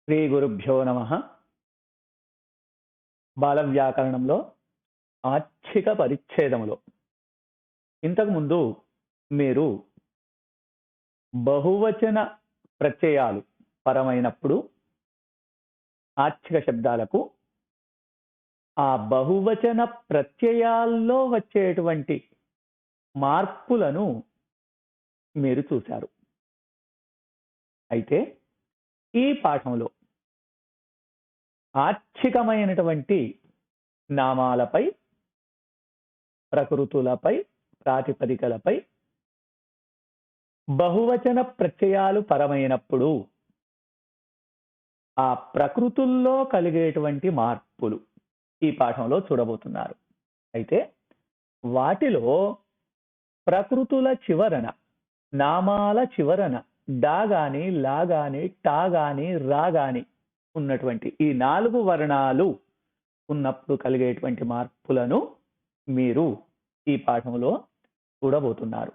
శ్రీ గురుభ్యో నమః. బాల వ్యాకరణంలో ఆచ్ఛిక పరిచ్ఛేదములో ఇంతకుముందు మీరు బహువచన ప్రత్యయాలు పరమైనప్పుడు ఆచ్ఛిక శబ్దాలకు ఆ బహువచన ప్రత్యయాల్లో వచ్చేటువంటి మార్పులను మీరు చూశారు. అయితే ఈ పాఠంలో ఆచ్ఛికమైనటువంటి నామాలపై, ప్రకృతులపై, ప్రాతిపదికలపై బహువచన ప్రత్యయాలు పరమైనప్పుడు ఆ ప్రకృతుల్లో కలిగేటువంటి మార్పులు ఈ పాఠంలో చూడబోతున్నారు. అయితే వాటిలో ప్రకృతుల చివరన, నామాల చివరన డా గాని, లా గాని, టా గాని, రా గాని ఉన్నటువంటి ఈ 4 వర్ణాలు ఉన్నప్పుడు కలిగేటువంటి మార్పులను మీరు ఈ పాఠంలో చూడబోతున్నారు.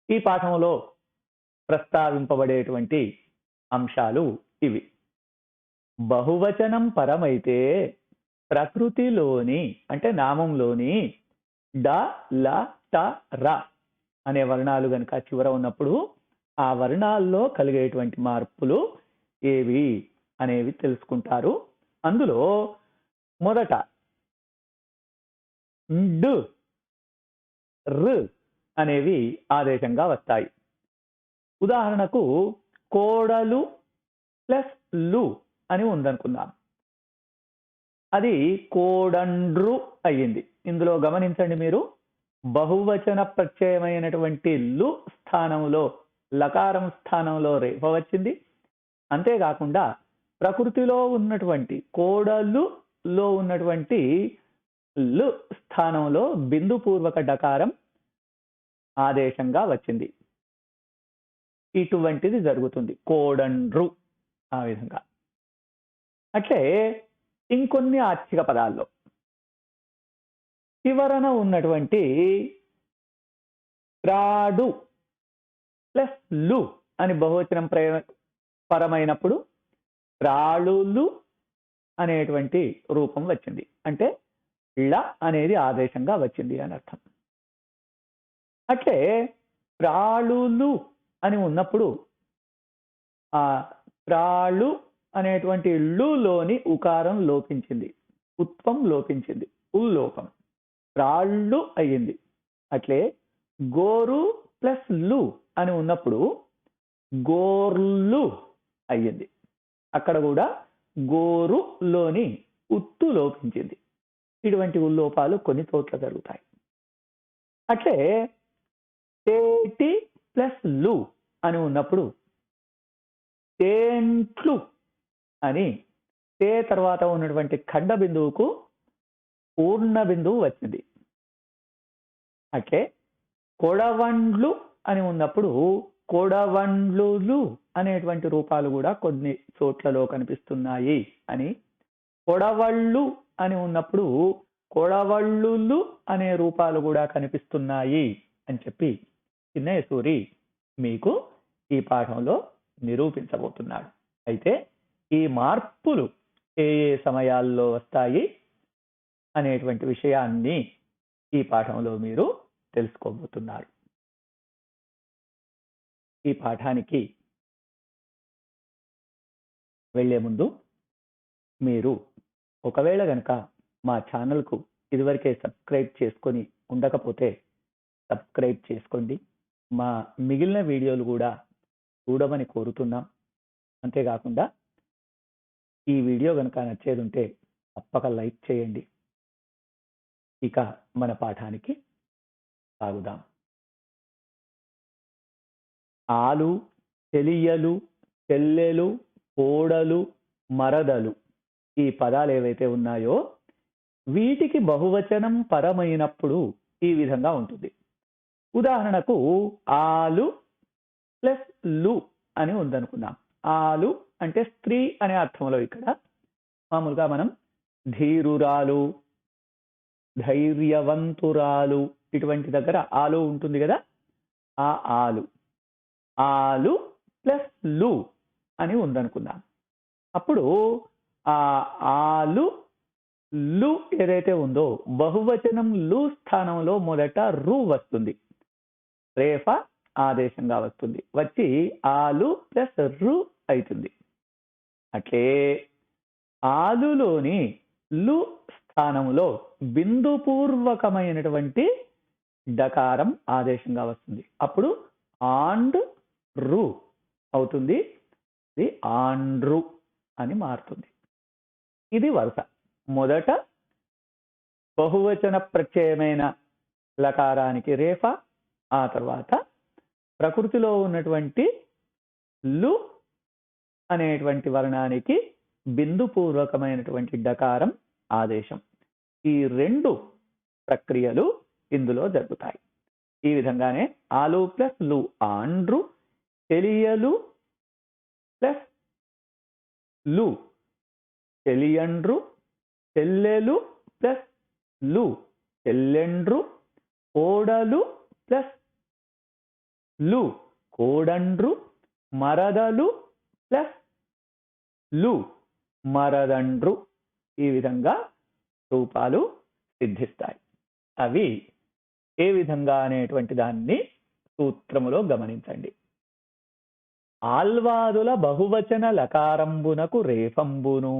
ఈ పాఠంలో ప్రస్తావింపబడేటువంటి అంశాలు ఇవి. బహువచనం పరమైతే ప్రకృతిలోని అంటే నామంలోని డ, ల, ట, ర అనే వర్ణాలు గనుక చివర ఉన్నప్పుడు ఆ వర్ణాల్లో కలిగేటువంటి మార్పులు ఏవి అనేవి తెలుసుకుంటారు. అందులో మొదట డ్, ర్ అనేవి ఆదేశంగా వస్తాయి. ఉదాహరణకు కోడలు ప్లస్ లు అని ఉందనుకుందాం. అది కోడండ్రు అయ్యింది. ఇందులో గమనించండి, మీరు బహువచన ప్రత్యయమైనటువంటి లు స్థానంలో లకారం స్థానంలో రేఫ వచ్చింది. అంతేకాకుండా ప్రకృతిలో ఉన్నటువంటి కోడలులో ఉన్నటువంటి లు స్థానంలో బిందుపూర్వక డకారం ఆదేశంగా వచ్చింది. ఇటువంటిది జరుగుతుంది కోడండ్రు ఆ విధంగా. అట్లే ఇంకొన్ని ఆచ్ఛిక పదాల్లో చివరన ఉన్నటువంటి త్రాడు ప్లస్ లు అని బహువచనం పరమైనప్పుడు త్రాళులు అనేటువంటి రూపం వచ్చింది. అంటే ళ అనేది ఆదేశంగా వచ్చింది అని అర్థం. అట్లే త్రాళులు అని ఉన్నప్పుడు ఆ త్రాళు అనేటువంటి లులోని ఉకారం లోపించింది, ఉత్వం లోపించింది, ఉల్లోపం, త్రాళ్ళు అయ్యింది. అట్లే గోరు ప్లస్ లు అని ఉన్నప్పుడు గోర్లు అయ్యింది. అక్కడ కూడా గోరులోని ఉత్తు లోపించింది. ఇటువంటి ఉల్లోపాలు కొన్ని చోట్ల జరుగుతాయి. అట్లే తేటి ప్లస్ లు అని ఉన్నప్పుడు తేంట్లు అని తే తర్వాత ఉన్నటువంటి ఖండ బిందువుకు పూర్ణ బిందువు వచ్చింది. అట్లే కొడవండ్లు అని ఉన్నప్పుడు కొడవండ్లు అనేటువంటి రూపాలు కూడా కొన్ని చోట్లలో కనిపిస్తున్నాయి అని, కొడవళ్ళు అని ఉన్నప్పుడు కొడవళ్ళులు అనే రూపాలు కూడా కనిపిస్తున్నాయి అని చెప్పి చిన్నయ్య సూరి మీకు ఈ పాఠంలో నిరూపించబోతున్నాడు. అయితే ఈ మార్పులు ఏ ఏ సమయాల్లో వస్తాయి అనేటువంటి విషయాన్ని ఈ పాఠంలో మీరు తెలుసుకోబోతున్నారు. ఈ పాఠానికి వెళ్లే ముందు మీరు ఒకవేళ గనక మా ఛానల్కు ఇదివరకే సబ్స్క్రైబ్ చేసుకొని ఉండకపోతే సబ్స్క్రైబ్ చేసుకోండి. మా మిగిలిన వీడియోలు కూడా చూడమని కోరుతున్నాం. అంతేకాకుండా ఈ వీడియో గనక నచ్చేది ఉంటే తప్పక లైక్ చేయండి. ఇక మన పాఠానికి సాగుదాం. ఆలు, తెలియలు, చెల్లెలు, కోడలు, మరదలు ఈ పదాలు ఏవైతే ఉన్నాయో వీటికి బహువచనం పరమైనప్పుడు ఈ విధంగా ఉంటుంది. ఉదాహరణకు ఆలు ప్లస్ లు అని ఉందనుకున్నాం. ఆలు అంటే స్త్రీ అనే అర్థంలో ఇక్కడ మామూలుగా మనం ధీరురాలు, ధైర్యవంతురాలు ఇటువంటి దగ్గర ఆలు ఉంటుంది కదా. ఆ ఆలు, ఆలు ప్లస్ లు అని ఉందనుకుందాం. అప్పుడు ఆ ఆలు లు ఏదైతే ఉందో బహువచనం లు స్థానంలో మొదట రు వస్తుంది. రేఫ ఆదేశంగా వస్తుంది. వచ్చి ఆలు ప్లస్ రు అవుతుంది. అట్లే ఆలులోని లు స్థానంలో బిందుపూర్వకమైనటువంటి డకారం ఆదేశంగా వస్తుంది. అప్పుడు ఆండ్ రు అవుతుంది. ఇది ఆండ్రు అని మారుతుంది. ఇది వరుస. మొదట బహువచన ప్రత్యయమైన లకారానికి రేఫ, ఆ తర్వాత ప్రకృతిలో ఉన్నటువంటి లు అనేటువంటి వర్ణానికి బిందుపూర్వకమైనటువంటి డకారం ఆదేశం. ఈ రెండు ప్రక్రియలు ఇందులో జరుగుతాయి. ఈ విధంగానే ఆలు ప్లస్ లు ఆండ్రు, తెలియలు ప్లస్ లు తెలియండ్రు, చెల్లెలు ప్లస్ లు చెల్లెండ్రు, కోడలు ప్లస్ లు కోడండ్రు, మరదలు ప్లస్ లు మరదండ్రు. ఈ విధంగా రూపాలు సిద్ధిస్తాయి. అవి ఏ విధంగా అనేటువంటి దాన్ని సూత్రములో గమనించండి. ఆల్వాదుల బహువచన లకారంబునకు రేఫంబును,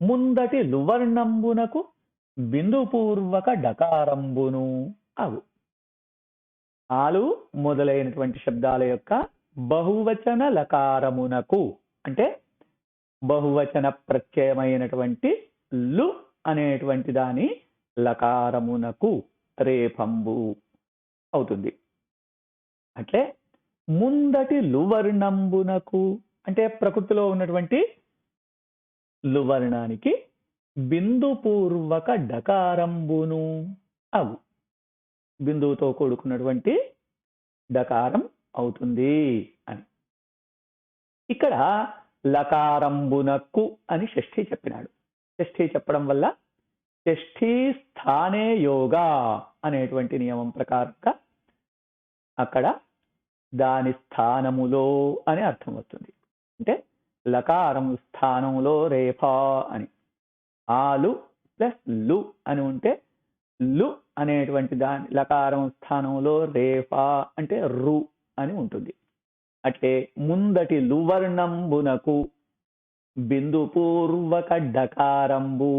ముందటి లువర్ణంబునకు బిందుపూర్వక డకారంబును అవు. ఆలు మొదలైనటువంటి శబ్దాల యొక్క బహువచన లకారమునకు అంటే బహువచన ప్రత్యయమైనటువంటి లు అనేటువంటి దాని లకారమునకు రేఫంబు అవుతుంది. అట్లే ముందటి లువర్ణంబునకు అంటే ప్రకృతిలో ఉన్నటువంటి లువర్ణానికి బిందుపూర్వక డకారంబును అవు. బిందువుతో కూడుకున్నటువంటి డకారం అవుతుంది అని. ఇక్కడ లకారంబునకు అని షష్ఠీ చెప్పినాడు. షష్ఠీ చెప్పడం వల్ల షష్ఠీ స్థానే యోగా అనేటువంటి నియమం ప్రకారంగా అక్కడ దాని స్థానములో అని అర్థం వస్తుంది. అంటే లకారం స్థానంలో రేఫా అని. ఆలు ప్లస్ లు అని ఉంటే లు అనేటువంటి దాని లకారం స్థానంలో రేఫా అంటే రు అని ఉంటుంది. అట్లే ముందటి లువర్ణంబునకు బిందుపూర్వక డకారంబు,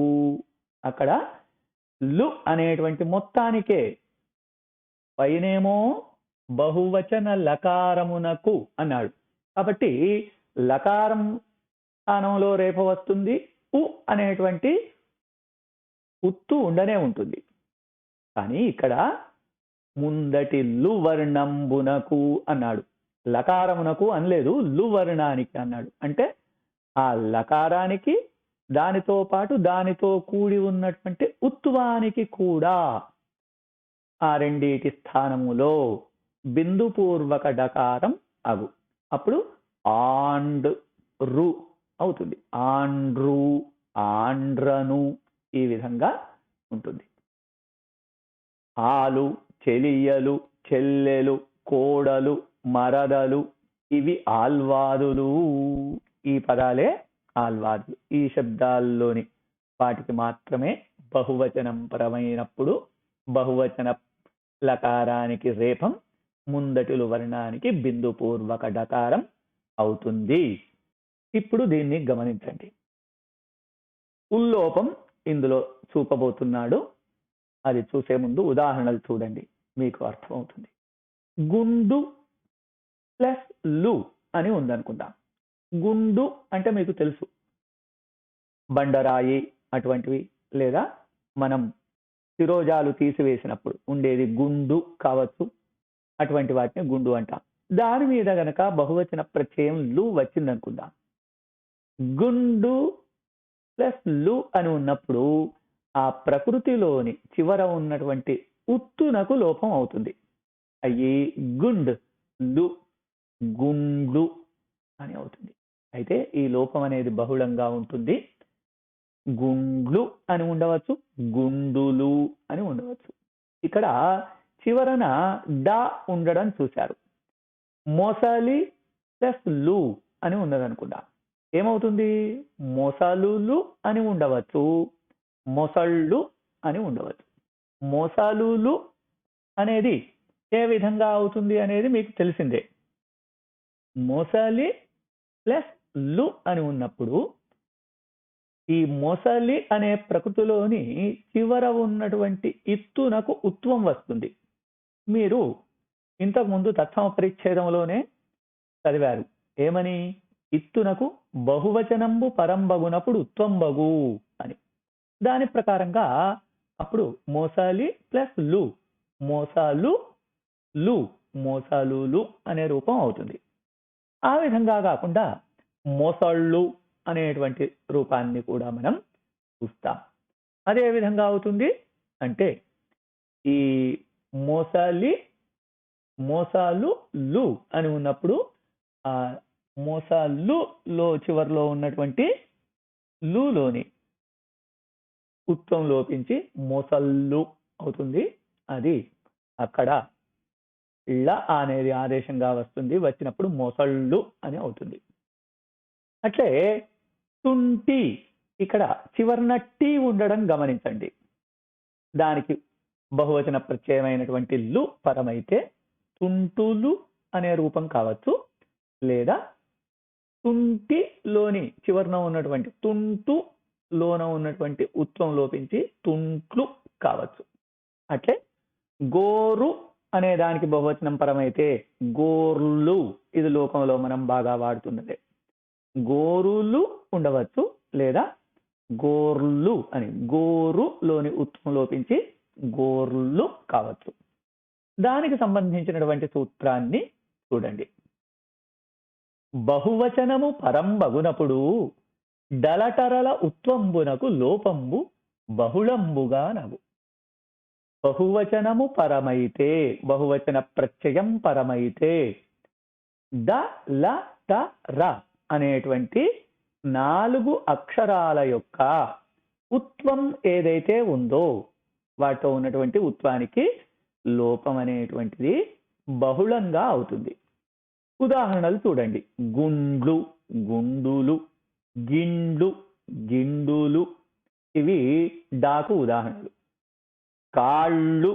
అక్కడ లు అనేటువంటి మొత్తానికే పైనేమో బహువచన లకారమునకు అన్నాడు. కాబట్టి లకారం స్థానంలో రేఫ వస్తుంది. ఉ అనేటువంటి ఉత్తు ఉండనే ఉంటుంది. కానీ ఇక్కడ ముందటి లు వర్ణంబునకు అన్నాడు. లకారమునకు అనలేదు, లు వర్ణానికి అన్నాడు. అంటే ఆ లకారానికి దానితో పాటు దానితో కూడి ఉన్నటువంటి ఉత్వానికి కూడా ఆ రెండిటి స్థానములో బిందుపూర్వక డకారం అగు. అప్పుడు ఆండ్ రు అవుతుంది. ఆండ్రు, ఆండ్రను ఈ విధంగా ఉంటుంది. ఆలు, చెలియలు, చెల్లెలు, కోడలు, మరదలు ఇవి ఆల్వాదులు. ఈ పదాలే ఆల్వాదులు. ఈ శబ్దాల్లోని వాటికి మాత్రమే బహువచనం పరమైనప్పుడు బహువచన లకారానికి రేపం, ముందటిలు వర్ణానికి బిందుపూర్వక డకారం అవుతుంది. ఇప్పుడు దీన్ని గమనించండి. ఉల్లోపం ఇందులో చూపబోతున్నాడు. అది చూసే ముందు ఉదాహరణలు చూడండి, మీకు అర్థమవుతుంది. గుండు ప్లస్ లు అని ఉందనుకుందాం. గుండు అంటే మీకు తెలుసు, బండరాయి అటువంటివి, లేదా మనం శిరోజాలు తీసివేసినప్పుడు ఉండేది గుండు కావచ్చు. అటువంటి వాటిని గుండు అంటాం. దాని మీద గనక బహువచన ప్రత్యయం లు వచ్చిందనుకుందాం. గుండు ప్లస్ లు అని ఉన్నప్పుడు ఆ ప్రకృతిలోని చివర ఉన్నటువంటి ఉత్తునకు లోపం అవుతుంది. అయ్యి గుండ్ లు గుండు అని అవుతుంది. అయితే ఈ లోపం అనేది బహుళంగా ఉంటుంది. గుండ్లు అని ఉండవచ్చు, గుండులు అని ఉండవచ్చు. ఇక్కడ చివరన డా ఉండడం చూశారు. మొసలి ప్లస్ లు అని ఉన్నదనుకుందాం. ఏమవుతుంది? మొసలులు అని ఉండవచ్చు, మొసళ్ళు అని ఉండవచ్చు. మొసలులు అనేది ఏ విధంగా అవుతుంది అనేది మీకు తెలిసిందే. మొసలి ప్లస్ లు అని ఉన్నప్పుడు ఈ మొసలి అనే ప్రకృతిలోని చివర ఉన్నటువంటి ఇత్తునకు ఉత్వం వస్తుంది. మీరు ఇంతకుముందు తత్సమ పరిచ్ఛేదంలోనే చదివారు. ఏమని? ఇత్తునకు బహువచనంబు పరంబగునప్పుడు ఉత్వంబగు అని. దాని ప్రకారంగా అప్పుడు మోసాలి ప్లస్ లు, మోసాలు లు, మోసాలులు అనే రూపం అవుతుంది. ఆ విధంగా కాకుండా మోసళ్ళు అనేటువంటి రూపాన్ని కూడా మనం చూస్తాం. అదే విధంగా అవుతుంది అంటే ఈ మోసాలి, మోసాలు లు అని ఉన్నప్పుడు ఆ మోసాలులో చివరిలో ఉన్నటువంటి లులోని ఉత్వం లోపించి మోసళ్ళు అవుతుంది. అది అక్కడ ల అనేది ఆదేశంగా వస్తుంది, వచ్చినప్పుడు మోసళ్ళు అని అవుతుంది. అట్లే తుంటి, ఇక్కడ చివరన టీ ఉండడం గమనించండి. దానికి బహువచన ప్రత్యయమైనటువంటి లు పరమైతే తుంటులు అనే రూపం కావచ్చు, లేదా తుంటిలోని చివరన ఉన్నటువంటి తుంటులోన ఉన్నటువంటి ఉత్వం లోపించి తుంట్లు కావచ్చు. అట్లే గోరు అనే దానికి బహువచనం పరమైతే గోర్లు, ఇది లోకంలో మనం బాగా వాడుతున్నదే. గోరులు ఉండవచ్చు, లేదా గోర్లు అని గోరులోని ఉత్వం లోపించి గోర్లు కావచ్చు. దానికి సంబంధించినటువంటి సూత్రాన్ని చూడండి. బహువచనము పరంబగునప్పుడు డలటరల ఉత్వంబునకు లోపంబు బహుళంబుగా నగు. బహువచనము పరమైతే, బహువచన ప్రత్యయం పరమైతే డ ల ట ర అనేటువంటి 4 అక్షరాల యొక్క ఉత్వం ఏదైతే ఉందో వాటితో ఉన్నటువంటి ఉత్వానికి లోపం అనేటువంటిది బహుళంగా అవుతుంది. ఉదాహరణలు చూడండి. గుండ్లు, గుండులు, గిండ్లు, గిండులు, ఇవి డాకు ఉదాహరణలు. కాళ్ళు,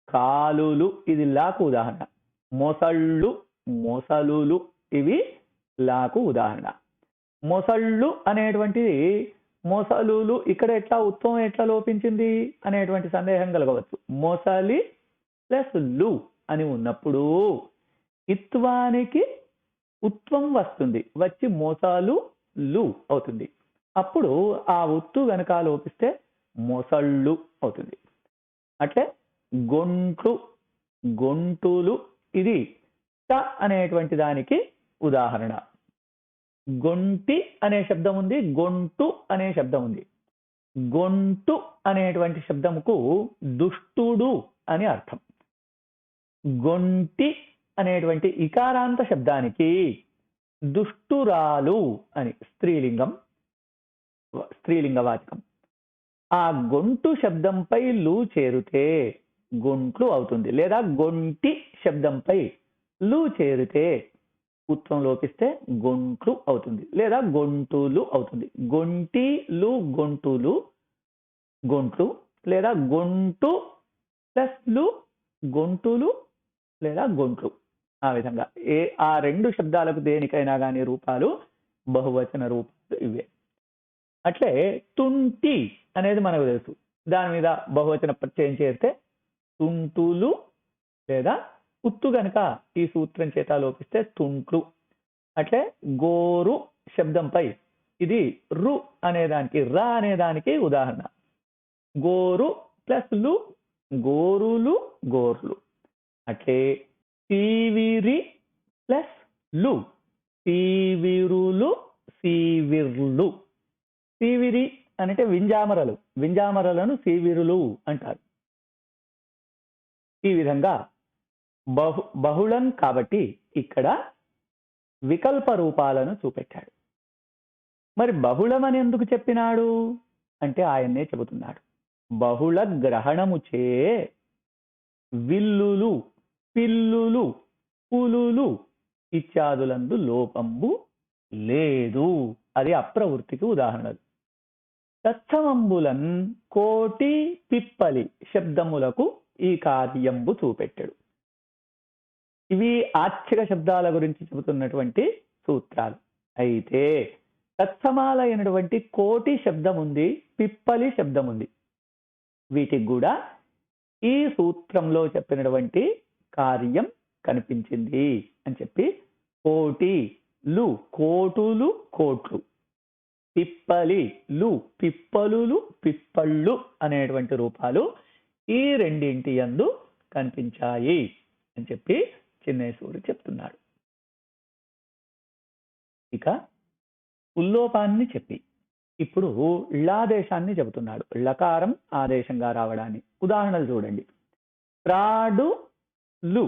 కాలులు, ఇది లాకు ఉదాహరణ. మొసళ్ళు, మొసలులు, ఇవి లాకు ఉదాహరణ. మొసళ్ళు అనేటువంటిది మొసలులు ఇక్కడ ఎట్లా ఉత్వం ఎట్లా లోపించింది అనేటువంటి సందేహం కలగవచ్చు. మొసలి ప్లస్ లు అని ఉన్నప్పుడు ఇత్వానికి ఉత్వం వస్తుంది, వచ్చి మోసాలు లు అవుతుంది. అప్పుడు ఆ ఉత్తు గనక లోపిస్తే మొసళ్ళు అవుతుంది. అట్లే గొంట్లు, గొంటులు, ఇది ట అనేటువంటి దానికి ఉదాహరణ. గొంటి అనే శబ్దం ఉంది, గొంటు అనే శబ్దం ఉంది. గొంటు అనేటువంటి శబ్దముకు దుష్టుడు అని అర్థం. గొంటి అనేటువంటి ఇకారాంత శబ్దానికి దుష్టురాలు అని స్త్రీలింగం, స్త్రీలింగవాచకం. ఆ గొంటు శబ్దంపై లు చేరితే గొంట్లు అవుతుంది, లేదా గొంటి శబ్దంపై లు చేరితే ఉత్వం లోపిస్తే గొంట్లు అవుతుంది, లేదా గొంటులు అవుతుంది. గొంటిలు, గొంటులు, గొంట్లు, లేదా గొంటు ప్లస్ లు, గొంటులు, లేదా గొంట్లు. ఆ విధంగా ఆ 2 శబ్దాలకు దేనికైనా కానీ రూపాలు బహువచన రూపాలు ఇవే. అట్లే తుంటి అనేది మనకు తెలుసు. దాని మీద బహువచన ప్రత్యయం చేస్తే తుంటులు, లేదా ఉత్తు గనక ఈ సూత్రం చేత లోపిస్తే తుంట్లు. అట్లే గోరు శబ్దంపై ఇది రు అనేదానికి, ర అనేదానికి ఉదాహరణ. గోరు ప్లస్ లు, గోరులు, గోర్లు. అట్లే సీవిరి ప్లస్ లు, సీవిరులు, సీవిర్లు. సీవిరి అంటే వింజామరలు, వింజామరలను సీవిరులు అంటారు. ఈ విధంగా బహుళం కాబట్టి ఇక్కడ వికల్ప రూపాలను చూపెట్టాడు. మరి బహుళమని ఎందుకు చెప్పినాడు అంటే ఆయన్నే చెబుతున్నాడు. బహుళ గ్రహణముచే విల్లులు, పిల్లులు, పులులు ఇత్యాదులందు లోపంబు లేదు. అది అప్రవృత్తికి ఉదాహరణలు. తత్సమంబులన్ కోటి పిప్పలి శబ్దములకు ఈ కార్యంబు చూపెట్టాడు. ఇవి ఆశ్చర్య శబ్దాల గురించి చెబుతున్నటువంటి సూత్రాలు. అయితే తత్సమాలైనటువంటి కోటి శబ్దం ఉంది, పిప్పలి శబ్దం ఉంది. వీటికి కూడా ఈ సూత్రంలో చెప్పినటువంటి కార్యం కనిపించింది అని చెప్పి కోటిలు కోటులు కోట్లు, పిప్పలిలు పిప్పలులు పిప్పళ్ళు అనేటువంటి రూపాలు ఈ రెండింటి యందు కనిపించాయి అని చెప్పి చిన్నేశ్వరుడు చెప్తున్నాడు. ఇక ఉల్లోపాన్ని చెప్పి ఇప్పుడు ళాదేశాన్ని చెబుతున్నాడు. ళకారం ఆదేశంగా రావడాన్ని ఉదాహరణలు చూడండి. త్రాడులు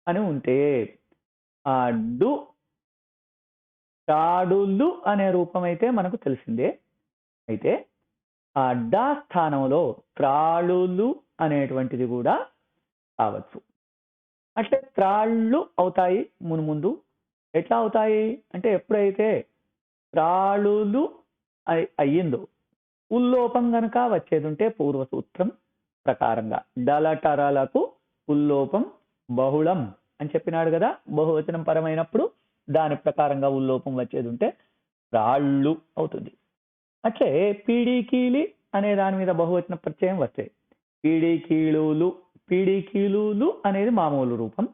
అని ఉంటే ఆ డు తాడులు అనే రూపం అయితే మనకు తెలిసిందే. అయితే ఆ డా స్థానంలో త్రాళులు అనేటువంటిది కూడా కావచ్చు. అంటే త్రాళ్ళు అవుతాయి ముందు. ఎట్లా అవుతాయి అంటే ఎప్పుడైతే త్రాళులు అయ్యిందో ఉల్లోపం గనక వచ్చేది ఉంటే పూర్వ సూత్రం ప్రకారంగా డలటరలకు ఉల్లోపం బహుళం అని చెప్పినాడు కదా. బహువచనం పరమైనప్పుడు దాని ప్రకారంగా ఉల్లోపం వచ్చేది ఉంటే రాళ్ళు అవుతుంది. అట్లే పీడికీలి అనే దాని మీద బహువచన ప్రత్యయం వస్తే పీడికీలులు పీడికీలులు అనేది మామూలు రూపం.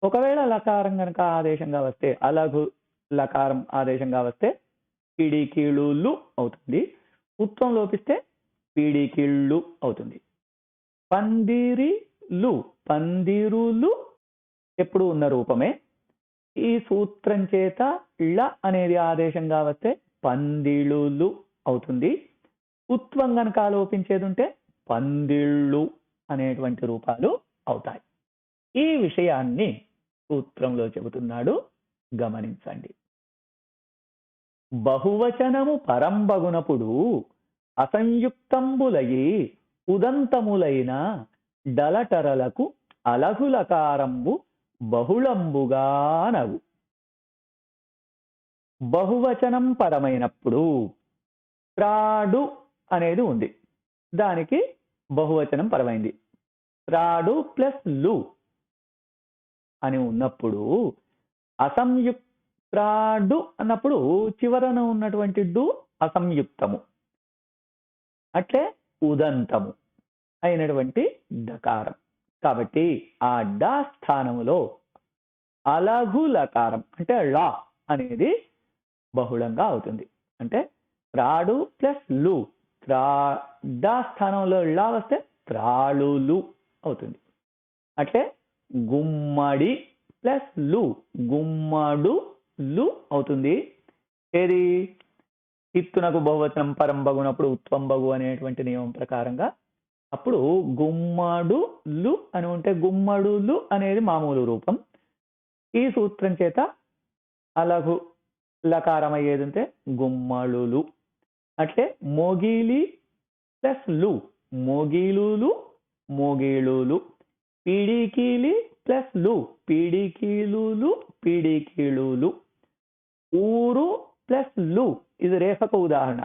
ఒకవేళ లకారం కనుక ఆదేశంగా వస్తే అలఘు లకారం ఆదేశంగా వస్తే పీడికీళులు అవుతుంది. ఉత్వం లోపిస్తే పీడికీళ్ళు అవుతుంది. పందిరిలు పందిరులు ఎప్పుడు ఉన్న రూపమే. ఈ సూత్రం చేత ళ అనేది ఆదేశంగా వస్తే పందిళులు అవుతుంది. ఉత్వం గనక లోపించేది ఉంటే పందిళ్ళు అనేటువంటి రూపాలు అవుతాయి. ఈ విషయాన్ని సూత్రంలో చెబుతున్నాడు, గమనించండి. బహువచనము పరంబగునప్పుడు అసంయుక్తంబులయి ఉదంతములైన డలటరలకు అలఘులకారంబు బహుళంబుగానగు. బహువచనం పరమైనప్పుడు త్రాడు అనేది ఉంది, దానికి బహువచనం పరమైంది. త్రాడు ప్లస్ లు అని ఉన్నప్పుడు త్రాడు అన్నప్పుడు చివరన ఉన్నటువంటి డు అసంయుక్తము, అట్లే ఉదంతము అయినటువంటి డకారం. కాబట్టి ఆ డా స్థానములో అలఘులకారం అంటే ళ అనేది బహుళంగా అవుతుంది. అంటే త్రాడు ప్లస్ లు డా స్థానంలో ళ వస్తే త్రాళులు అవుతుంది. అట్లే గుమ్మడి ప్లస్ లు గుమ్మడు లు అవుతుంది. ఏది ఇత్తునకు బహువచనం పరంబగునప్పుడు ఉత్వంబగు అనేటువంటి నియమం ప్రకారంగా అప్పుడు గుమ్మడులు అని ఉంటే గుమ్మడులు అనేది మామూలు రూపం. ఈ సూత్రం చేత అలఘు లకారం అయ్యేది ఉంటే గుమ్మళులు. అట్లే మోగిలి ప్లస్ లు మోగిలులు మోగిళులు. పీడికీలి ప్లస్ లు పీడికీలులు పీడికీళులు. ఊరు ప్లస్ లు ఇది రేఫకు ఉదాహరణ,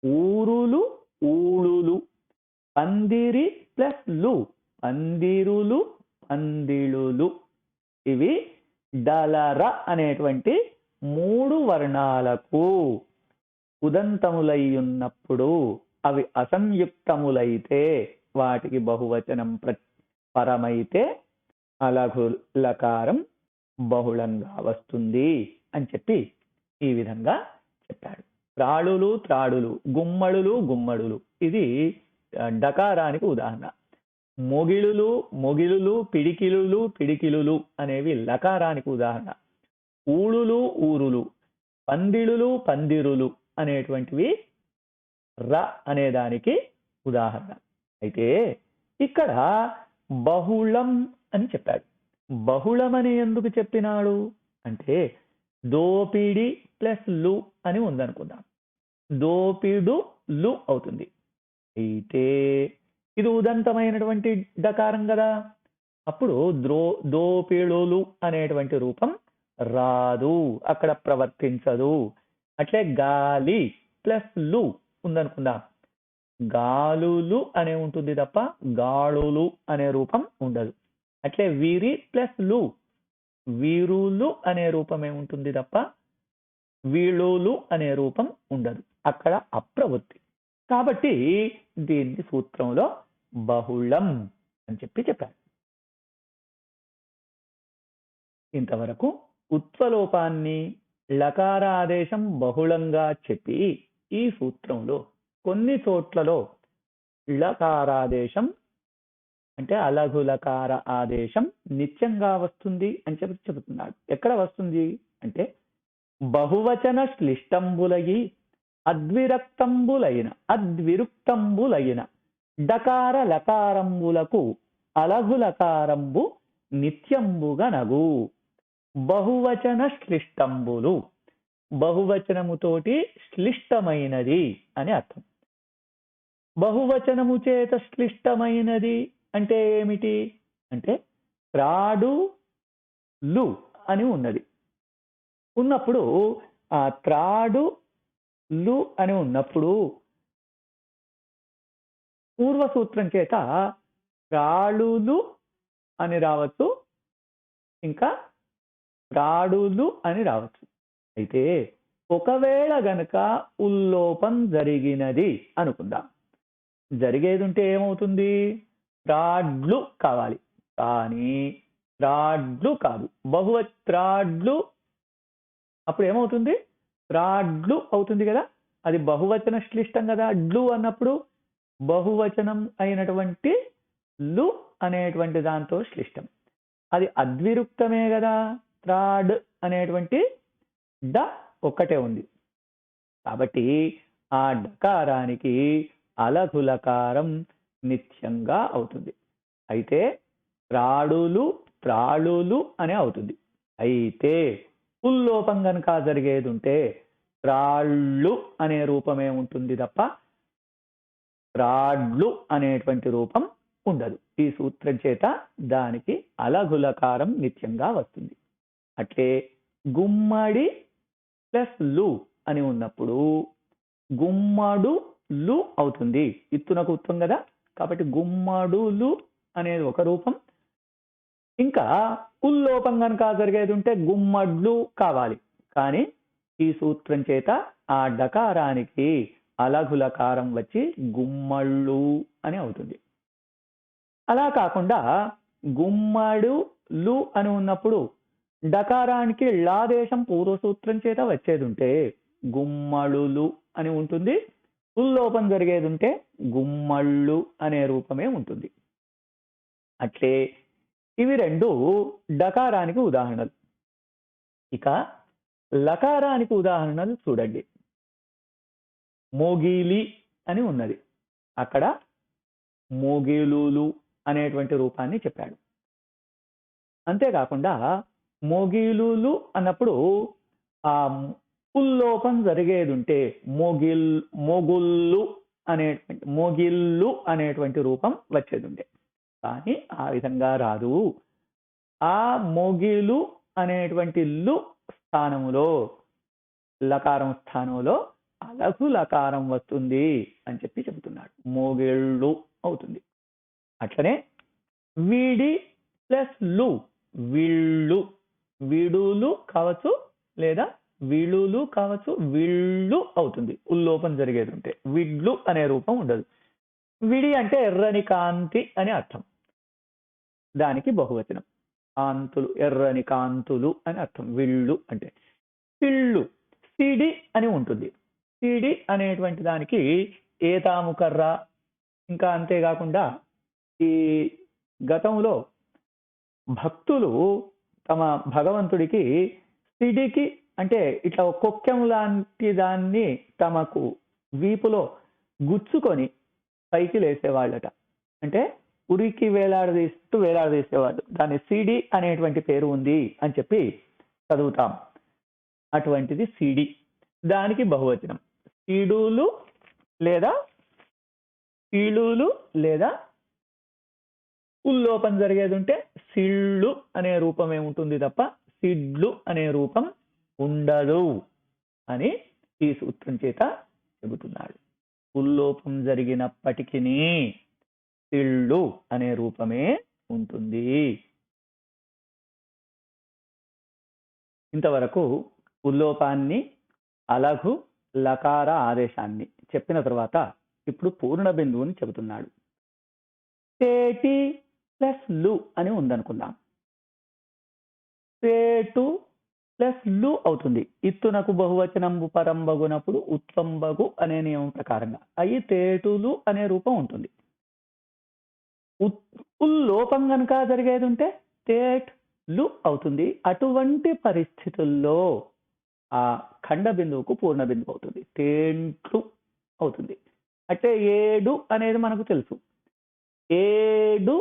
ఊరులు ఊళులు. పందిరి ప్లస్ లు పందిరులు పందిళులు. ఇవి డలర అనేటువంటి 3 వర్ణాలకు ఉదంతములై ఉన్నప్పుడు అవి అసంయుక్తములైతే వాటికి బహువచనం పరమైతే అలఘు లకారం బహుళంగా వస్తుంది అని చెప్పి ఈ విధంగా చెప్పాడు. త్రాళులు త్రాడులు, గుమ్మడులు గుమ్మడులు ఇది డకారానికి ఉదాహరణ. మొగిలులు మొగిలులు పిడికిలులు పిడికిలులు అనేవి లకారానికి ఉదాహరణ. ఊళులు ఊరులు, పందిళులు పందిరులు అనేటువంటివి ర అనేదానికి ఉదాహరణ. అయితే ఇక్కడ బహుళం అని చెప్పాడు. బహుళమని ఎందుకు చెప్పినాడు అంటే దోపిడి ప్లస్ లు అని ఉందనుకుందాం. దోపిడు లు అవుతుంది. అయితే ఇది ఉదంతమైనటువంటి డకారం కదా. అప్పుడు దోపిడులు అనేటువంటి రూపం రాదు, అక్కడ ప్రవర్తించదు. అట్లే గాలి ప్లస్ లు ఉందనుకుందాం, గాలులు అనే ఉంటుంది తప్ప గాళులు అనే రూపం ఉండదు. అట్లే వీరి ప్లస్ లు, వీరులు అనే రూపం ఏముంటుంది తప్ప వీళులు అనే రూపం ఉండదు. అక్కడ అప్రవృత్తి. కాబట్టి దీన్ని సూత్రంలో బహుళం అని చెప్పారు. ఇంతవరకు ఉత్వలోపాన్ని లకారాదేశం బహుళంగా చెప్పి ఈ సూత్రంలో కొన్ని చోట్లలో లకారాదేశం అంటే అలఘు లకార ఆదేశం నిత్యంగా వస్తుంది అని చెబుతున్నాడు. ఎక్కడ వస్తుంది అంటే బహువచన శ్లిష్టంబులయి అద్విరుక్తంబులైన డకార లకారంబులకు అలఘు లకారంబు నిత్యంబుగనగు. బహువచన శ్లిష్టంబులు, బహువచనముతోటి శ్లిష్టమైనది అని అర్థం. బహువచనము చేత శ్లిష్టమైనది అంటే ఏమిటి అంటే త్రాడులు అని ఉన్నది. ఉన్నప్పుడు ఆ త్రాడులు అని ఉన్నప్పుడు పూర్వసూత్రం చేత త్రాళులు అని రావచ్చు, ఇంకా త్రాడులు అని రావచ్చు. అయితే ఒకవేళ గనక ఉల్లోపం జరిగినది అనుకుందాం, జరిగేది ఉంటే ఏమవుతుంది, త్రాడ్లు కావాలి, కానీ త్రాడ్లు కాదు, త్రాడ్లు. అప్పుడు ఏమవుతుంది, త్రాడ్లు అవుతుంది కదా, అది బహువచన శ్లిష్టం కదా. డ్లు అన్నప్పుడు బహువచనం అయినటువంటి లు అనేటువంటి దాంతో శ్లిష్టం. అది అద్విరుక్తమే కదా, త్రాడ్ అనేటువంటి డ ఒక్కటే ఉంది. కాబట్టి ఆ డకారానికి అలఘులకారం నిత్యంగా అవుతుంది. అయితే త్రాళులు అనే అవుతుంది. అయితే ఉల్లోపం కనుక జరిగేది ఉంటే త్రాళ్ళు అనే రూపమే ఉంటుంది తప్ప త్రాడ్లు అనేటువంటి రూపం ఉండదు. ఈ సూత్రం చేత దానికి అలఘులకారం నిత్యంగా వస్తుంది. అట్లే గుమ్మడి ప్లస్ లు అని ఉన్నప్పుడు గుమ్మడులు అవుతుంది. ఇత్తునకు ఉత్తం కదా, కాబట్టి గుమ్మడులు అనేది ఒక రూపం. ఇంకా ఉల్లోపం కనుక జరిగేది ఉంటే గుమ్మడ్లు కావాలి, కానీ ఈ సూత్రం చేత ఆ డకారానికి అలఘులకారం వచ్చి గుమ్మళ్ళు అని అవుతుంది. అలా కాకుండా గుమ్మడులు అని ఉన్నప్పుడు డకారానికి లాదేశం పూర్వసూత్రం చేత వచ్చేది ఉంటే గుమ్మళులు అని ఉంటుంది. ఉల్లోపం జరిగేది ఉంటే గుమ్మళ్ళు అనే రూపమే ఉంటుంది. అట్లే ఇవి రెండు డకారానికి ఉదాహరణలు. ఇక లకారానికి ఉదాహరణలు చూడండి. మోగిలి అని ఉన్నది, అక్కడ మోగిలులు అనేటువంటి రూపాన్ని చెప్పాడు. అంతేకాకుండా మోగిలులు అన్నప్పుడు ఆ ఉల్లోపం జరిగేది ఉంటే మోగిల్లు అనేటువంటి రూపం వచ్చేది ఉండే, కానీ ఆ విధంగా రాదు. ఆ మోగిలు అనేటువంటి లు స్థానములో లకారం స్థానంలో అలఘు లకారం వస్తుంది అని చెబుతున్నాడు. మోగిళ్ళు అవుతుంది. అట్లనే వీడి ప్లస్ లు, వీళ్ళు, వీడులు కావచ్చు లేదా వీళులు కావచ్చు, వీళ్ళు అవుతుంది ఉల్లోపం జరిగేది ఉంటే. విడ్లు అనే రూపం ఉండదు. విడి అంటే ఎర్రని కాంతి అని అర్థం, దానికి బహువచనం. కాంతులు, ఎర్రని కాంతులు అని అర్థం విళ్ళు అంటే. పిళ్ళు, సిడి అని ఉంటుంది. సిడి అనేటువంటి దానికి ఏతాముకర్ర. ఇంకా అంతేకాకుండా ఈ గతంలో భక్తులు తమ భగవంతుడికి సిడికి అంటే ఇట్లా కొక్కెం లాంటి దాన్ని తమకు వీపులో గుచ్చుకొని పైకి లేసేవాళ్ళట. అంటే ఉరికి వేలాడదీసేవాళ్ళు. దాని సిడి అనేటువంటి పేరు ఉంది అని చదువుతాం. అటువంటిది సిడి, దానికి బహువచనం. సీడులు లేదా సీళులు లేదా ఉల్లోపం జరిగేది ఉంటే సిళ్ళు అనే రూపం ఏముంటుంది తప్ప సిడ్లు అనే రూపం ఉండదు అని ఈ సూత్రం చేత చెబుతున్నాడు. ఉల్లోపం జరిగినప్పటికీ సిళ్ళు అనే రూపమే ఉంటుంది. ఇంతవరకు ఉల్లోపాన్ని, అలఘు లకార ఆదేశాన్ని చెప్పిన తర్వాత ఇప్పుడు పూర్ణ బిందువుని చెబుతున్నాడు. తేటి ప్లస్ లు అని ఉందనుకుందాం. తేటు ప్లస్ లు అవుతుంది. ఇత్తునకు బహువచనంబు పరంబగునప్పుడు ఉత్వంబగు అనే నియమం ప్రకారంగా అయి తేటులు అనే రూపం ఉంటుంది. ఉల్లోపం కనుక జరిగేది ఉంటే తేట్లు అవుతుంది. అటువంటి పరిస్థితుల్లో ఆ ఖండ బిందువుకు పూర్ణ బిందువు అవుతుంది, తేంట్లు అవుతుంది. అంటే ఏడు అనేది మనకు తెలుసు. ఏడు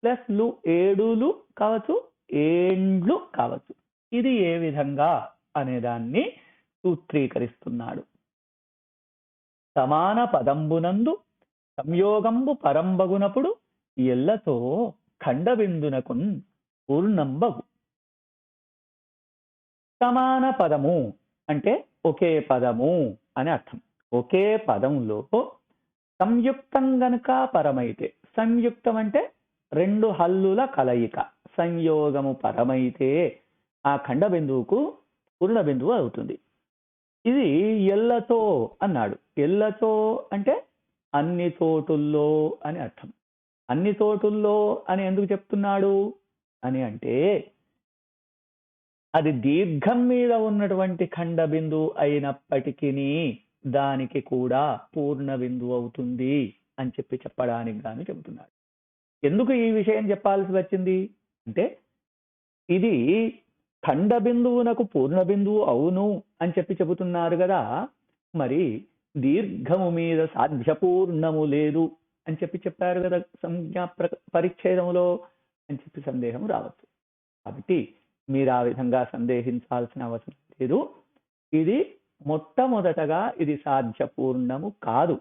ప్లస్ లు ఏడులు కావచ్చు, ఏండ్లు కావచ్చు. ఇది ఏ విధంగా అనేదాన్ని సూత్రీకరిస్తున్నాడు. సమాన పదంబునందు సంయోగంబు పరంబగునప్పుడు ఎల్లతో ఖండబిందునకున్ పూర్ణంబగు. సమాన పదము అంటే ఒకే పదము అని అర్థం. ఒకే పదంలో సంయుక్తం గనుక పరమైతే, సంయుక్తం అంటే రెండు హల్లుల కలయిక, సంయోగము పరమైతే ఆ ఖండ బిందువుకు పూర్ణ బిందువు అవుతుంది. ఇది ఎల్లతో అన్నాడు. ఎల్లతో అంటే అన్ని చోటుల్లో అని అర్థం. అన్ని చోటుల్లో అని ఎందుకు చెప్తున్నాడు అని అంటే, అది దీర్ఘం మీద ఉన్నటువంటి ఖండ బిందువు అయినప్పటికీ దానికి కూడా పూర్ణ బిందువు అవుతుంది అని చెప్పడానికి గాను చెబుతున్నాడు. ఎందుకు ఈ విషయం చెప్పాల్సి వచ్చింది అంటే, ఇది ఖండ బిందువునకు పూర్ణ బిందువు అవును అని చెబుతున్నారు కదా, మరి దీర్ఘము మీద సాధ్యపూర్ణము లేదు అని చెప్పారు కదా సంజ్ఞా పరిచ్ఛేదములో అని సందేహం రావచ్చు. కాబట్టి మీరు ఆ విధంగా సందేహించాల్సిన అవసరం లేదు. ఇది మొట్టమొదటగా ఇది సాధ్యపూర్ణము కాదు,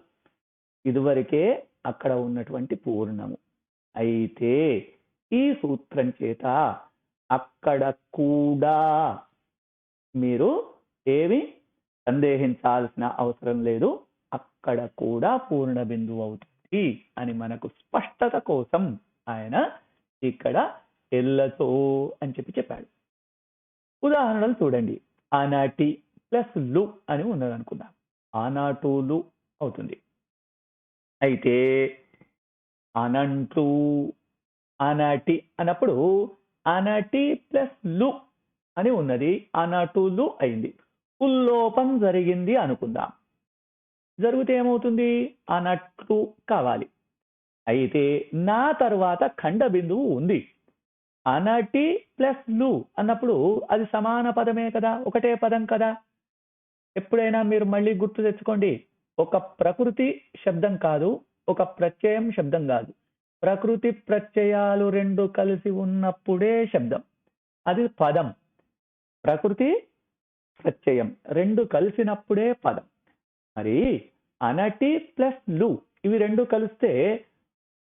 ఇదివరకే అక్కడ ఉన్నటువంటి పూర్ణము. అయితే ఈ సూత్రం చేత అక్కడ కూడా మీరు ఏమి సందేహించాల్సిన అవసరం లేదు, అక్కడ కూడా పూర్ణ బిందువు అవుతుంది అని మనకు స్పష్టత కోసం ఆయన ఇక్కడ ఎల్లతో అని చెప్పాడు. ఉదాహరణలు చూడండి. ఆనాటి ప్లస్ లు అని ఉన్నది అనుకుందాం. ఆనాటులు అవుతుంది. అయితే అనంటు ఆనాటి అన్నప్పుడు ఆనాటి ప్లస్ లు అని ఉన్నది, ఆనాటులు అయింది. ఉల్లోపం జరిగింది అనుకుందాం. జరిగితే ఏమవుతుంది? అన్నట్లు కావాలి. అయితే నా తర్వాత ఖండ బిందువు ఉంది. అనటి ప్లస్ లు అన్నప్పుడు అది సమాన పదమే కదా, ఒకటే పదం కదా. ఎప్పుడైనా మీరు మళ్ళీ గుర్తు తెచ్చుకోండి, ఒక ప్రకృతి శబ్దం కాదు, ఒక ప్రత్యయం శబ్దం కాదు. ప్రకృతి ప్రత్యయాలు రెండు కలిసి ఉన్నప్పుడే శబ్దం, అది పదం. ప్రకృతి ప్రత్యయం రెండు కలిసినప్పుడే పదం. మరి అనటి ప్లస్ లు ఇవి రెండు కలిస్తే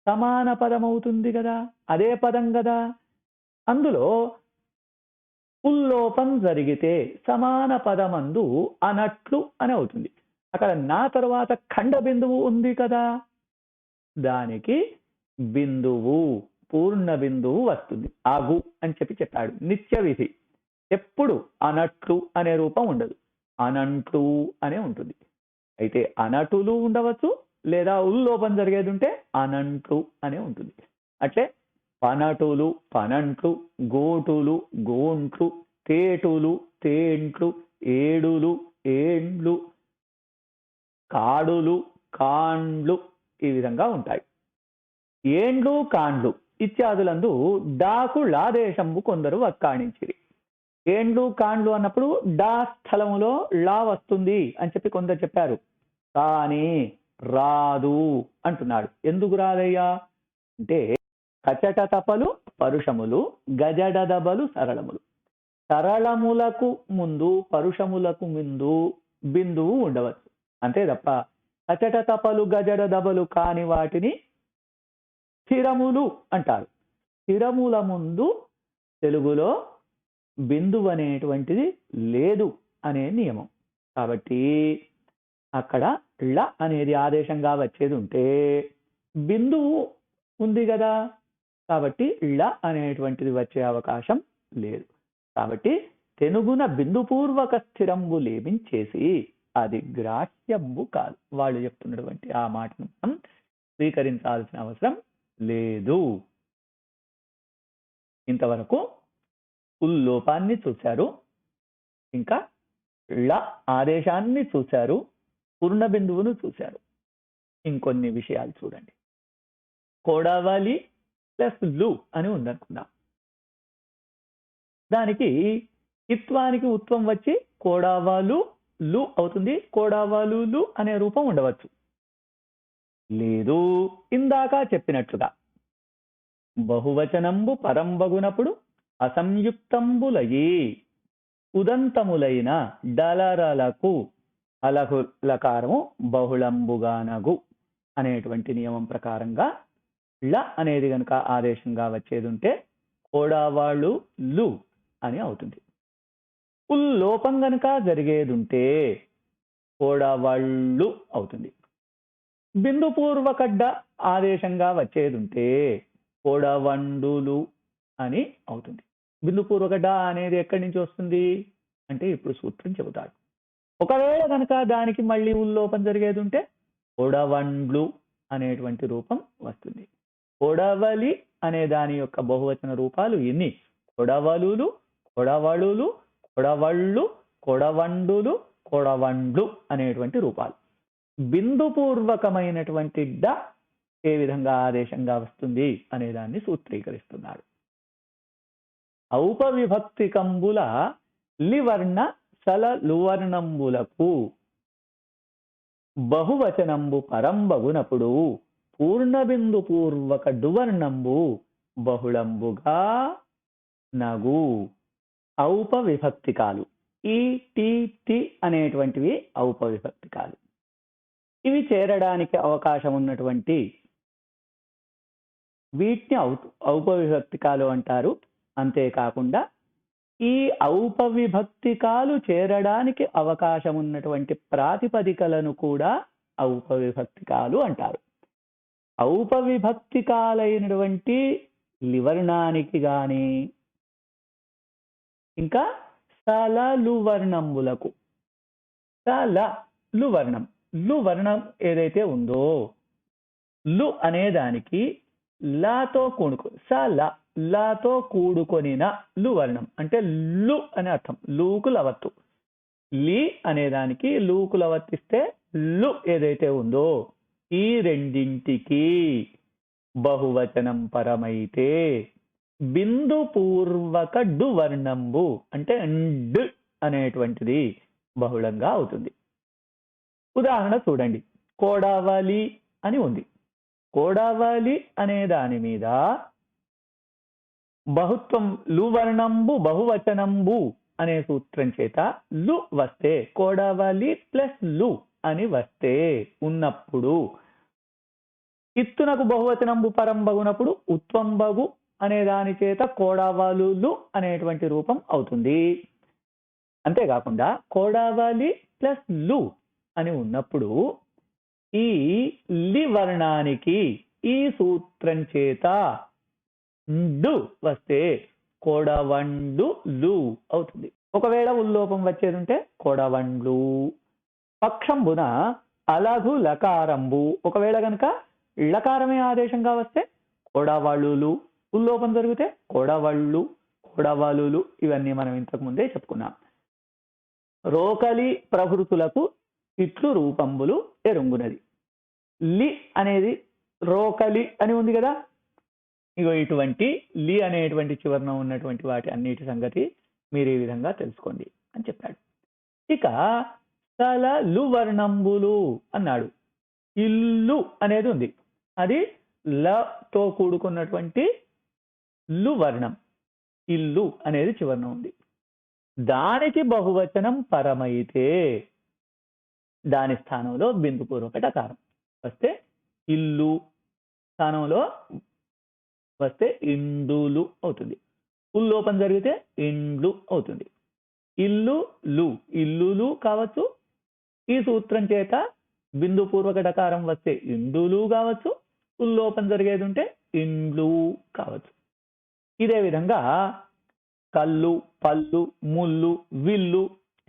సమాన పదం అవుతుంది కదా, అదే పదం కదా. అందులో ఉల్లోపం జరిగితే సమాన పదమందు అనట్లు అని అవుతుంది. అక్కడ నా తర్వాత ఖండ బిందువు ఉంది కదా, దానికి బిందువు పూర్ణ బిందువు వస్తుంది. ఆగు అని చెప్పాడు. నిత్య విధి. ఎప్పుడు అనట్లు అనే రూపం ఉండదు, అనంట్లు అనే ఉంటుంది. అయితే అనటులు ఉండవచ్చు, లేదా ఉల్లోపం జరిగేది ఉంటే అనంట్లు అనే ఉంటుంది. అట్లే పనటులు, పనంట్లు, గోటులు, గోంట్లు, తేటులు, తేంట్లు, ఏడులు, ఏండ్లు, కాడులు, కాండ్లు ఈ విధంగా ఉంటాయి. ఏండ్లు, కాండ్లు ఇత్యాదులందు డాకు లాదేశంబు కొందరు వక్కాణించిరి. ఏండ్లు, కాండ్లు అన్నప్పుడు డా స్థలములో లా వస్తుంది అని కొందరు చెప్పారు. కానీ రాదు అంటున్నాడు. ఎందుకు రాదయ్యా అంటే, కచట తపలు పరుషములు, గజడదబలు సరళములు. సరళములకు ముందు పరుషములకు ముందు బిందువు ఉండవచ్చు, అంతే తప్ప కచట తపలు గజడ దబలు కాని వాటిని స్థిరములు అంటారు. స్థిరముల ముందు తెలుగులో బిందువు అనేటువంటిది లేదు అనే నియమం. కాబట్టి అక్కడ ళ అనేది ఆదేశంగా వచ్చేది ఉంటే బిందువు ఉంది కదా, కాబట్టి ళ అనేటువంటిది వచ్చే అవకాశం లేదు. కాబట్టి తెనుగున బిందుపూర్వక స్థిరంబు లేమించేసి అది గ్రాహ్యంబు కాదు. వాళ్ళు చెప్తున్నటువంటి ఆ మాటను మనం స్వీకరించాల్సిన అవసరం లేదు. ఇంతవరకు ఉల్లోపాన్ని చూశారు, ఇంకా ళ ఆదేశాన్ని చూశారు, పూర్ణ బిందువును చూశారు. ఇంకొన్ని విషయాలు చూడండి. కొడవలి ప్లస్ లు అని ఉందనుకుందాం. దానికి ఇత్వానికి ఉత్వం వచ్చి కొడవలు లు అవుతుంది. కొడవలు అనే రూపం ఉండవచ్చు. లేదు, ఇందాక చెప్పినట్లుగా బహువచనంబు పరంబగునప్పుడు అసంయుక్తంబులయి ఉదంతములైన డలరలకు అలహులకారము బహుళంబుగానగు అనేటువంటి నియమం ప్రకారంగా ళ అనేది గనక ఆదేశంగా వచ్చేది ఉంటే కొడవళ్ళు లు అని అవుతుంది. ఉల్లోపం గనక జరిగేదుంటే కొడవళ్ళు అవుతుంది. బిందుపూర్వకడ్డ ఆదేశంగా వచ్చేదుంటే కొడవండులు అని అవుతుంది. బిందుపూర్వకడ్డ అనేది ఎక్కడి నుంచి వస్తుంది అంటే ఇప్పుడు సూత్రం చెబుతాడు. ఒకవేళ కనుక దానికి మళ్ళీ ఉల్లోపం జరిగేది ఉంటే కొడవండ్లు అనేటువంటి రూపం వస్తుంది. కొడవలి అనే దాని యొక్క బహువచన రూపాలు ఎన్ని? కొడవలులు, కొడవళులు, కొడవళ్ళు, కొడవండులు, కొడవండ్లు అనేటువంటి రూపాలు. బిందుపూర్వకమైనటువంటి డ ఏ విధంగా ఆదేశంగా వస్తుంది అనే దాన్ని సూత్రీకరిస్తున్నాడు. ఔపవిభక్తికంబుల లివర్ణ సల లువర్ణంబులకు బహువచనంబు పరంబగునప్పుడు పూర్ణబిందు పూర్వక డువర్ణంబు బహుళంబుగా నగు. ఔపవిభక్తికాలు ఈ టి టి అనేటువంటివి ఔపవిభక్తికాలు. ఇవి చేరడానికి అవకాశం ఉన్నటువంటి వీటిని ఔపవిభక్తికాలు అంటారు. అంతేకాకుండా ఈ ఔపవిభక్తికాలు చేరడానికి అవకాశం ఉన్నటువంటి ప్రాతిపదికలను కూడా ఔపవిభక్తికాలు అంటారు. ఔపవిభక్తికాలైనటువంటి లివర్ణానికి గాని ఇంకా సలలువర్ణంబులకు సలలువర్ణం లువర్ణం ఏదైతే ఉందో లు అనే దానికి లాతో లాతో కూడుకొనిన లువర్ణం అంటే లు అనే అర్థం. లూకు లవత్తు. లి అనే దానికి లూకు లవత్తిస్తే లు ఏదైతే ఉందో ఈ రెండింటికి బహువచనం పరమైతే బిందు పూర్వక డు వర్ణంబు అంటే డ్ అనేటువంటిది బహుళంగా అవుతుంది. ఉదాహరణ చూడండి. కొడవలి అని ఉంది. కొడవలి అనే దాని మీద బహుత్వం లువర్ణంబు బహువచనంబు అనే సూత్రం చేత లు వస్తే కొడవలి ప్లస్ లు అని వస్తే ఉన్నప్పుడు ఇత్తునకు బహువచనంబు పరంబగునప్పుడు ఉత్వంబగు అనే దాని చేత కొడవలు అనేటువంటి రూపం అవుతుంది. అంతేకాకుండా కొడవలి ప్లస్ లు అని ఉన్నప్పుడు ఈ లి వర్ణానికి ఈ సూత్రం చేత డు వస్తే కొడవండు లు అవుతుంది. ఒకవేళ ఉల్లోపం వచ్చేది ఉంటే కొడవండ్లు. పక్షంబున అలఘు లకారంబు ఒకవేళ కనుక లకారమే ఆదేశంగా వస్తే కొడవళులు, ఉల్లోపం జరిగితే కొడవళ్ళు, కొడవలులు. ఇవన్నీ మనం ఇంతకు ముందే చెప్పుకున్నాం. రోకలి ప్రభృతులకు ఇట్లు రూపంబులు ఎరుంగునది. లి అనేది రోకలి అని ఉంది కదా. ఇగో ఇటువంటి లి అనేటువంటి చివరన ఉన్నటువంటి వాటి అన్నిటి సంగతి మీరు ఈ విధంగా తెలుసుకోండి అని చెప్పాడు. ఇక సల లు వర్ణంబులు అన్నాడు. ఇల్లు అనేది ఉంది. అది లతో కూడుకున్నటువంటి లు వర్ణం. ఇల్లు అనేది చివరన ఉంది. దానికి బహువచనం పరమైతే దాని స్థానంలో బిందుపూర్వక డకారం వస్తే ఇల్లు, స్థానంలో వస్తే ఇండులు అవుతుంది. ఉల్లోపం జరిగితే ఇండ్లు అవుతుంది. ఇల్లు లు, ఇల్లులు కావచ్చు. ఈ సూత్రం చేత బిందు పూర్వక డకారం వస్తే ఇండులు కావచ్చు. ఉల్లోపం జరిగేది ఉంటే ఇండ్లు కావచ్చు. ఇదే విధంగా కళ్ళు, పళ్ళు, ముళ్ళు, విల్లు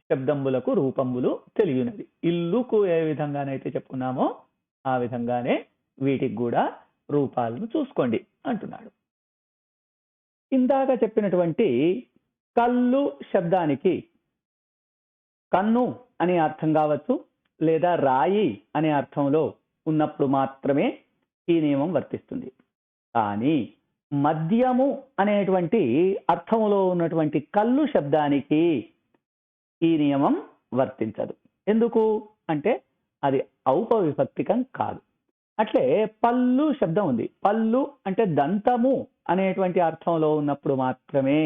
శబ్దంబులకు రూపంబులు తెలియనది. ఇల్లుకు ఏ విధంగానైతే చెప్పుకున్నామో ఆ విధంగానే వీటికి కూడా రూపాలను చూసుకోండి అంటున్నాడు. ఇందాక చెప్పినటువంటి కళ్ళు శబ్దానికి కన్ను అనే అర్థం కావచ్చు, లేదా రాయి అనే అర్థంలో ఉన్నప్పుడు మాత్రమే ఈ నియమం వర్తిస్తుంది. కానీ మద్యము అనేటువంటి అర్థంలో ఉన్నటువంటి కళ్ళు శబ్దానికి ఈ నియమం వర్తించదు. ఎందుకు అంటే అది ఔపవిభక్తికం కాదు. అట్లే పళ్ళు శబ్దం ఉంది. పళ్ళు అంటే దంతము అనేటువంటి అర్థంలో ఉన్నప్పుడు మాత్రమే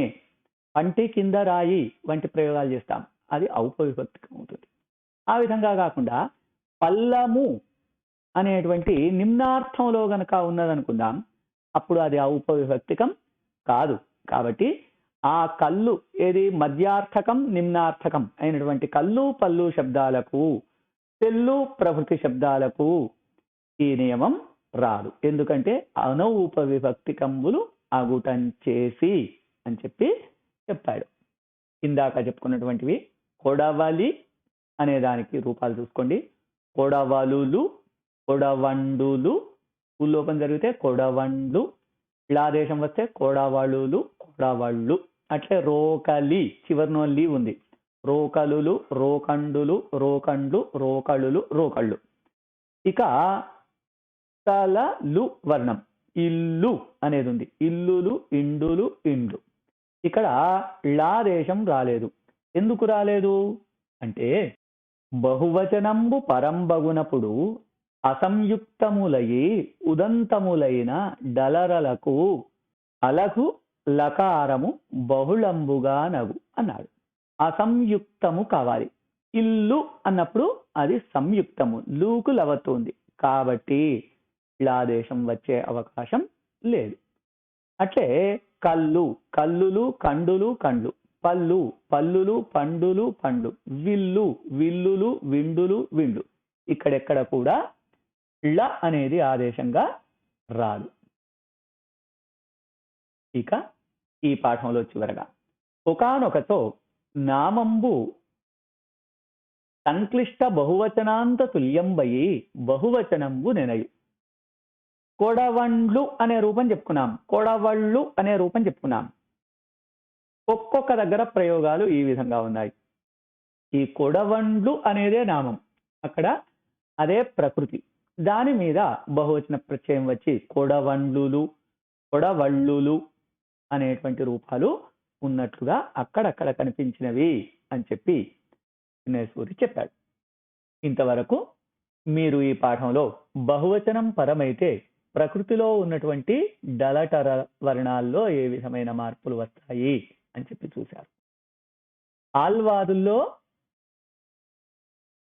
పంటి కింద రాయి వంటి ప్రయోగాలు చేస్తాం. అది ఔపవిభక్తికం అవుతుంది. ఆ విధంగా కాకుండా పల్లము అనేటువంటి నిమ్నార్థంలో గనక ఉన్నదనుకుందాం, అప్పుడు అది ఔపవిభక్తికం కాదు. కాబట్టి ఆ కళ్ళు ఏది మధ్యార్థకం నిమ్నార్థకం అయినటువంటి కళ్ళు పళ్ళు శబ్దాలకు, తెల్లు ప్రభృతి శబ్దాలకు ఈ నియమం రాదు. ఎందుకంటే అనౌపవిభక్తికంబులు అగుటం చేసి అని చెప్పాడు. ఇందాక చెప్పుకున్నటువంటివి కొడవలి అనే దానికి రూపాలు చూసుకోండి. కొడవలులు, కొడవండులు, ఉల్లోపం జరిగితే కొడవండ్లు, ఇలాదేశం వస్తే కొడవళులు, కొడవళ్ళు. అట్లే రోకలి, చివరినో లి ఉంది. రోకలులు, రోకండులు, రోకండ్లు, రోకళులు, రోకళ్ళు. ఇక తలలు వర్ణం ఇల్లు అనేది ఉంది. ఇల్లులు, ఇండులు, ఇండ్లు. ఇక్కడ లాదేశం రాలేదు. ఎందుకు రాలేదు అంటే బహువచనంబు పరంబగునప్పుడు అసంయుక్తములయి ఉదంతములైన డలరలకు అలగు లకారము బహుళంబుగా నగు అన్నాడు. అసంయుక్తము కావాలి. ఇల్లు అన్నప్పుడు అది సంయుక్తము, లూకు లవతుంది. కాబట్టి లాదేశం వచ్చే అవకాశం లేదు. అట్లే కళ్ళు, కల్లులు, కండులు, కండ్లు. పళ్ళు, పల్లులు, పండులు, పండ్లు. విల్లు, విల్లులు, విండులు, విండ్లు. ఇక్కడెక్కడ కూడా ళ అనేది ఆదేశంగా రాదు. ఇక ఈ పాఠంలో చివరగా ఒకానొకతో నామంబు సంక్లిష్ట బహువచనాంత తుల్యంబయి బహువచనంబు నెనయు. కొడవండ్లు అనే రూపం చెప్పుకున్నాం, కొడవళ్ళు అనే రూపం చెప్పుకున్నాం. ఒక్కొక్క దగ్గర ప్రయోగాలు ఈ విధంగా ఉన్నాయి. ఈ కొడవండ్లు అనేదే నామం, అక్కడ అదే ప్రకృతి. దాని మీద బహువచన ప్రత్యయం వచ్చి కొడవండ్లులు, కొడవళ్ళులు అనేటువంటి రూపాలు ఉన్నట్లుగా అక్కడక్కడ కనిపించినవి అని చెప్పి వినయసూరి చెప్పాడు. ఇంతవరకు మీరు ఈ పాఠంలో బహువచనం పరమైతే ప్రకృతిలో ఉన్నటువంటి డలటర వర్ణాల్లో ఏ విధమైన మార్పులు వస్తాయి అని చెప్పి చూశారు. ఆల్వాదుల్లో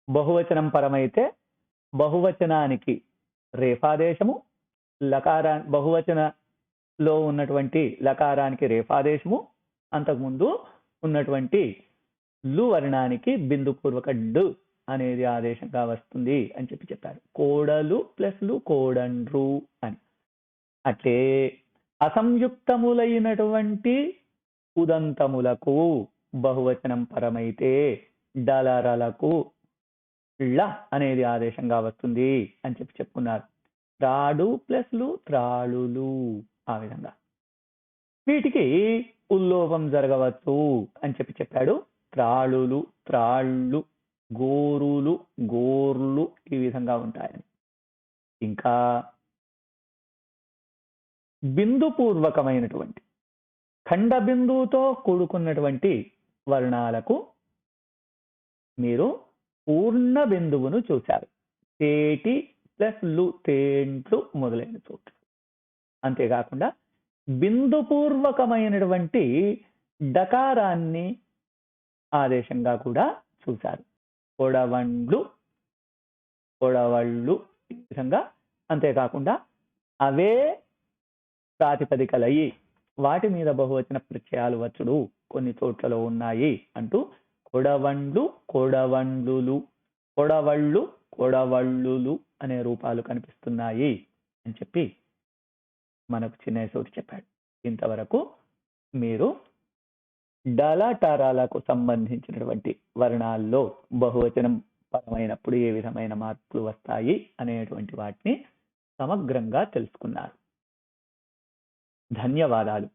బహువచనం పరమైతే బహువచనానికి రేఫాదేశము, బహువచనలో ఉన్నటువంటి లకారానికి రేఫాదేశము, అంతకుముందు ఉన్నటువంటి లు వర్ణానికి బిందుపూర్వక డు అనేది ఆదేశంగా వస్తుంది అని చెప్పారు. కోడలు ప్లస్ లు కోడండ్రు అని. అట్లే అసంయుక్తములైనటువంటి ఉదంతములకు బహువచనం పరమైతే డలరలకు ళ అనేది ఆదేశంగా వస్తుంది అని చెప్పుకున్నారు. త్రాడు ప్లస్ లు త్రాళులు. ఆ విధంగా వీటికి ఉల్లోపం జరగవచ్చు అని చెప్పాడు. త్రాళులు, త్రాళ్ళు, గోరులు, గోర్లు ఈ విధంగా ఉంటాయని. ఇంకా బిందుపూర్వకమైనటువంటి ఖండ బిందువుతో కూడుకున్నటువంటి వర్ణాలకు మీరు పూర్ణ బిందువును చూశారు. తేటి ప్లస్ లు తేంట్లు మొదలైన చోట్ల. అంతేకాకుండా బిందుపూర్వకమైనటువంటి డకారాన్ని ఆదేశంగా కూడా చూశారు. కొడవండ్లు, కొడవళ్ళు ఈ విధంగా. అంతేకాకుండా అవే ప్రాతిపదికలయ్యి వాటి మీద బహువచన ప్రత్యయాలు వచ్చుడు కొన్ని చోట్లలో ఉన్నాయి అంటూ కొడవండ్లు, కొడవండ్లులు, కొడవళ్ళు, కొడవళ్ళులు అనే రూపాలు కనిపిస్తున్నాయి అని చెప్పి మనకు చిన్నయసూరి చెప్పాడు. ఇంతవరకు మీరు డలటరాలకు సంబంధించినటువంటి వర్ణాల్లో బహువచనం పరమైనప్పుడు ఏ విధమైన మార్పులు వస్తాయి అనేటువంటి వాటిని సమగ్రంగా తెలుసుకున్నారు. ధన్యవాదాలు.